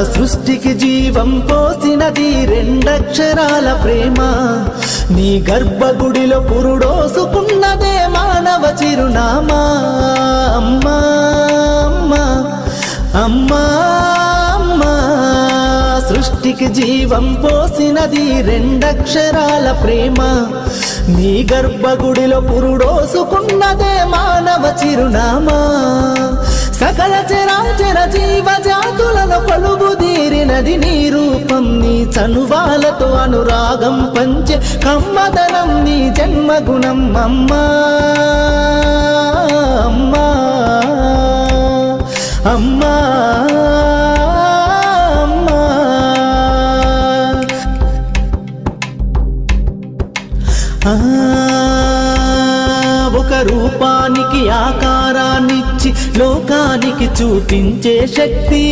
సృష్టికి జీవం పోసినది రెండక్షరాల ప్రేమ నీ గర్భగుడిలో పురుడోసుకున్నదే మానవ చిరునామా అమ్మా అమ్మా అమ్మా అమ్మా సృష్టికి జీవం పోసినది రెండక్షరాల ప్రేమ నీ గర్భగుడిలో పురుడోసుకున్నదే మానవ చిరునామా సకల చరాచర జీవ జాతులను కొలువుదీరినది నీ రూపం నీ చనువాలతో అనురాగం పంచే కమ్మదనం నీ జన్మగుణం అమ్మా అమ్మా అమ్మా ఒక రూపానికి ఆకారాన్నిచ్చి లోకానికి చూపించే శక్తి